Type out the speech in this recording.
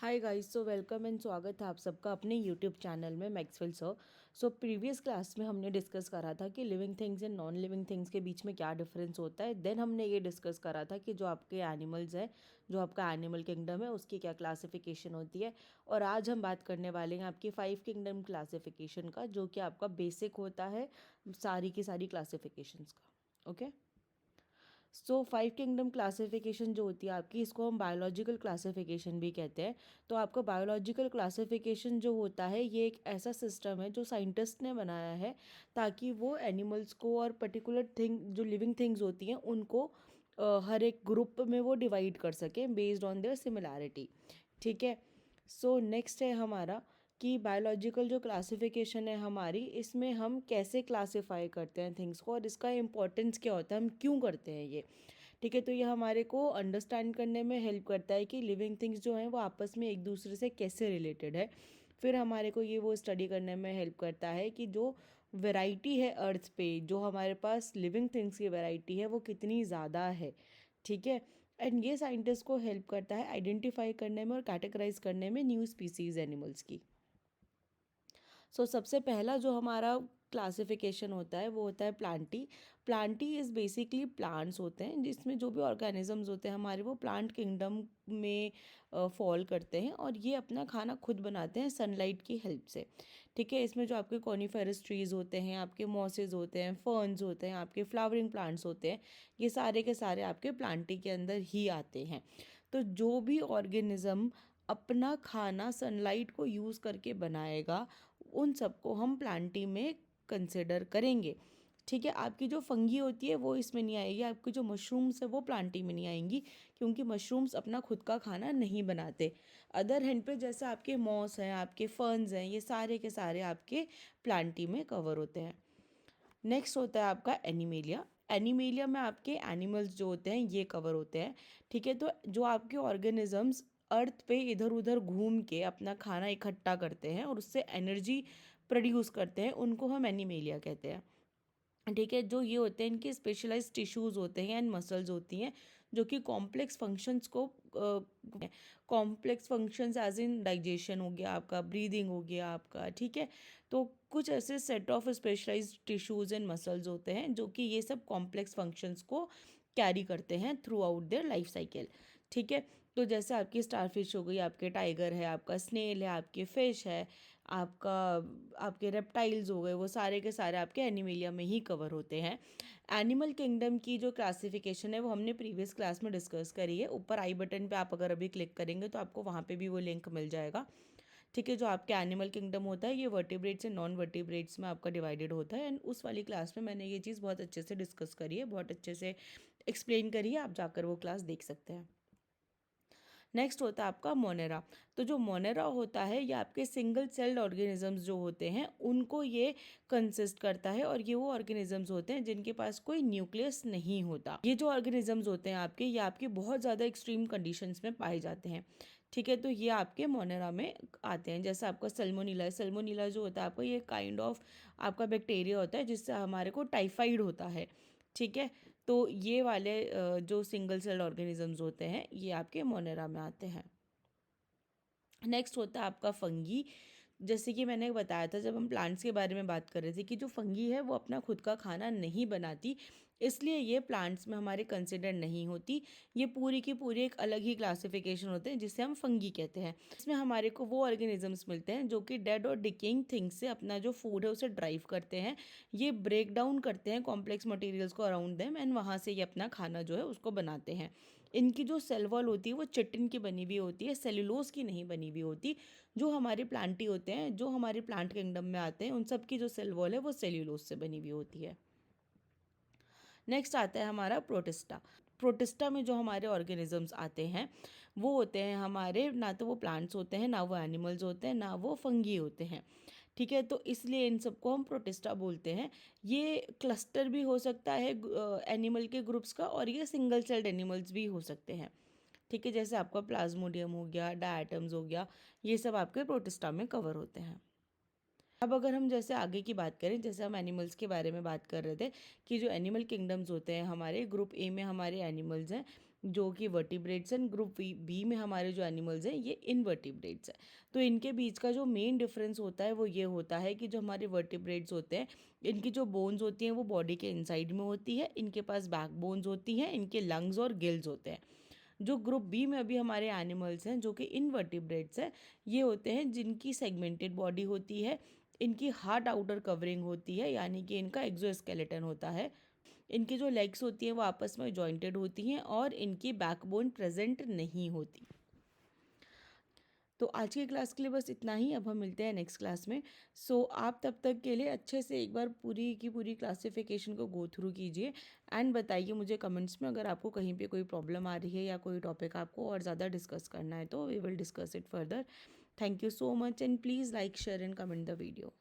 Hi guys, so welcome and स्वागत है आप सबका अपने यूट्यूब चैनल में मैक्सवेल सर। प्रीवियस क्लास में हमने डिस्कस करा था कि living things and non living things के बीच में क्या डिफरेंस होता है। देन हमने ये डिस्कस करा था कि जो आपके एनिमल्स हैं, जो आपका एनिमल किंगडम है, उसकी क्या क्लासिफिकेशन होती है। और आज हम बात करने वाले हैं आपकी 5 किंगडम क्लासिफिकेशन का, जो कि आपका बेसिक होता है सारी की सारी क्लासिफिकेशंस का। ओके। 5 किंगडम क्लासिफिकेशन जो होती है आपकी, इसको हम बायोलॉजिकल क्लासिफिकेशन भी कहते हैं। तो आपका बायोलॉजिकल क्लासिफिकेशन जो होता है, ये एक ऐसा सिस्टम है जो साइंटिस्ट ने बनाया है ताकि वो एनिमल्स को और पर्टिकुलर थिंग जो लिविंग थिंग्स होती हैं उनको हर एक ग्रुप में वो डिवाइड कर सकें बेस्ड ऑन देयर सिमिलैरिटी। ठीक है। नेक्स्ट है हमारा कि बायोलॉजिकल जो क्लासिफिकेशन है हमारी, इसमें हम कैसे क्लासिफाई करते हैं थिंग्स को और इसका इम्पोर्टेंस क्या होता है, हम क्यों करते हैं ये। ठीक है। तो ये हमारे को अंडरस्टैंड करने में हेल्प करता है कि लिविंग थिंग्स जो हैं वो आपस में एक दूसरे से कैसे रिलेटेड है। फिर हमारे को ये वो स्टडी करने में हेल्प करता है कि जो वैरायटी है अर्थ पे, जो हमारे पास लिविंग थिंग्स की वैरायटी है वो कितनी ज़्यादा है। ठीक है। एंड ये साइंटिस्ट को हेल्प करता है आइडेंटिफाई करने में और कैटेगराइज करने में न्यू स्पीसीज एनिमल्स की। सबसे पहला जो हमारा क्लासिफिकेशन होता है वो होता है Plantae. Plantae is basically plants होते हैं जिसमें जो भी ऑर्गेनिजम्स होते हैं हमारे, वो प्लांट किंगडम में फॉल करते हैं और ये अपना खाना खुद बनाते हैं सनलाइट की हेल्प से। ठीक है। इसमें जो आपके कॉनिफेरस ट्रीज़ होते हैं, आपके मॉसेज होते हैं, फर्न्स होते हैं, आपके फ्लावरिंग प्लांट्स होते हैं, ये सारे के सारे आपके प्लांटी के अंदर ही आते हैं। तो जो भी ऑर्गेनिज्म अपना खाना सनलाइट को यूज़ करके बनाएगा, उन सबको हम प्लांटी में कंसिडर करेंगे। ठीक है। आपकी जो फंगी होती है वो इसमें नहीं आएगी, आपकी जो मशरूम्स है वो प्लांटी में नहीं आएंगी, क्योंकि मशरूम्स अपना खुद का खाना नहीं बनाते। अदर हैंड पे जैसे आपके मॉस हैं, आपके फर्न्स हैं, ये सारे के सारे आपके प्लांटी में कवर होते हैं। नेक्स्ट होता है आपका एनिमेलिया। एनिमेलिया में आपके एनिमल्स जो होते हैं ये कवर होते हैं। ठीक है। तो जो आपके ऑर्गेनिजम्स अर्थ पे इधर उधर घूम के अपना खाना इकट्ठा करते हैं और उससे एनर्जी प्रोड्यूस करते हैं, उनको हम एनिमेलिया कहते हैं। ठीक है। जो ये होते हैं, इनके स्पेशलाइज्ड टिश्यूज़ होते हैं एंड मसल्स होती हैं जो कि कॉम्प्लेक्स फंक्शंस को complex functions as in digestion हो गया आपका, ब्रीदिंग हो गया आपका। ठीक है। तो कुछ ऐसे set of specialised tissues and muscles होते हैं जो कि ये सब कॉम्प्लेक्स फंक्शंस को कैरी करते हैं through out their life cycle. ठीक है। तो जैसे आपकी स्टारफिश हो गई, आपके टाइगर है, आपका स्नेल है, आपके फिश है, आपका आपके रेप्टाइल्स हो गए, वो सारे के सारे आपके एनिमेलिया में ही कवर होते हैं। एनिमल किंगडम की जो क्लासिफिकेशन है वो हमने प्रीवियस क्लास में डिस्कस करी है। ऊपर आई बटन पे आप अगर अभी क्लिक करेंगे तो आपको वहाँ पे भी वो लिंक मिल जाएगा। ठीक है। जो आपके एनिमल किंगडम होता है ये वर्टिब्रेट्स एंड नॉन वर्टिब्रेट्स में आपका डिवाइडेड होता है। एंड उस वाली क्लास में मैंने ये चीज़ बहुत अच्छे से डिस्कस करी है, बहुत अच्छे से एक्सप्लेन करी है, आप जाकर वो क्लास देख सकते हैं। नेक्स्ट होता है आपका मोनेरा। तो जो मोनेरा होता है ये आपके सिंगल सेल्ड ऑर्गेनिजम्स जो होते हैं उनको ये कंसिस्ट करता है, और ये वो ऑर्गेनिजम्स होते हैं जिनके पास कोई न्यूक्लियस नहीं होता। ये जो ऑर्गेनिजम्स होते हैं आपके, ये आपके बहुत ज़्यादा एक्सट्रीम कंडीशंस में पाए जाते हैं। ठीक है। तो ये आपके मोनेरा में आते हैं। जैसे आपका सल्मोनीला है। सल्मोनीला जो होता है आपका, ये काइंड ऑफ आपका बैक्टीरिया होता है जिससे हमारे को टाइफाइड होता है। ठीक है। तो ये वाले जो सिंगल सेल ऑर्गेनिजम्स होते हैं ये आपके मोनेरा में आते हैं। नेक्स्ट होता है आपका फंगी। जैसे कि मैंने बताया था जब हम प्लांट्स के बारे में बात कर रहे थे कि जो फंगी है वो अपना खुद का खाना नहीं बनाती, इसलिए ये प्लांट्स में हमारे कंसिडर नहीं होती। ये पूरी की पूरी एक अलग ही क्लासिफिकेशन होते हैं जिसे हम फंगी कहते हैं। इसमें हमारे को वो ऑर्गेनिजम्स मिलते हैं जो कि डेड और डिकेइंग थिंग्स से अपना जो फूड है उसे ड्राइव करते हैं। ये ब्रेक डाउन करते हैं कॉम्प्लेक्स मटेरियल्स को अराउंड देम एंड वहाँ से ये अपना खाना जो है उसको बनाते हैं। इनकी जो सेल वॉल होती है वो चिटिन की बनी हुई होती है, सेल्यूलोज की नहीं बनी हुई होती। जो हमारे प्लांटी होते हैं, जो हमारे प्लांट किंगडम में आते हैं, उन सब की जो सेल वॉल है वो सेल्यूलोज से बनी हुई होती है। नेक्स्ट आता है हमारा प्रोटिस्टा। प्रोटिस्टा में जो हमारे ऑर्गेनिजम्स आते हैं वो होते हैं हमारे, ना तो वो प्लांट्स होते हैं, ना वो एनिमल्स होते हैं, ना वो फंगी होते हैं। ठीक है। तो इसलिए इन सबको हम प्रोटिस्टा बोलते हैं। ये क्लस्टर भी हो सकता है एनिमल के ग्रुप्स का, और ये सिंगल सेल्ड एनिमल्स भी हो सकते हैं। ठीक है। जैसे आपका प्लाज्मोडियम हो गया, डायटम्स हो गया, ये सब आपके प्रोटिस्टा में कवर होते हैं। अब अगर हम जैसे आगे की बात करें, जैसे हम एनिमल्स के बारे में बात कर रहे थे कि जो एनिमल किंगडम्स होते हैं हमारे, ग्रुप ए में हमारे एनिमल्स हैं, जो कि वर्टिब्रेट्स हैं। ग्रुप बी में हमारे जो एनिमल्स हैं ये इनवर्टिब्रेट्स हैं। तो इनके बीच का जो मेन डिफरेंस होता है वो ये होता है कि जो हमारे वर्टिब्रेट्स होते हैं इनकी जो बोन्स होती हैं वो बॉडी के इनसाइड में होती है, इनके पास बैक बोन्स होती हैं, इनके लंग्स और गिल्स होते हैं। जो ग्रुप बी में अभी हमारे एनिमल्स हैं जो कि इनवर्टिब्रेट्स हैं, ये होते हैं जिनकी सेगमेंटेड बॉडी होती है, इनकी हार्ड आउटर कवरिंग होती है यानी कि इनका एक्सोस्केलेटन होता है, इनकी जो लेग्स होती हैं वो आपस में जॉइंटेड होती हैं और इनकी बैकबोन प्रेजेंट नहीं होती। तो आज की क्लास के लिए बस इतना ही। अब हम मिलते हैं नेक्स्ट क्लास में। आप तब तक के लिए अच्छे से एक बार पूरी की पूरी क्लासिफिकेशन को गो थ्रू कीजिए एंड बताइए मुझे कमेंट्स में अगर आपको कहीं पे कोई प्रॉब्लम आ रही है या कोई टॉपिक आपको और ज़्यादा डिस्कस करना है तो we will discuss it further. Thank you so much and please like share and comment the video.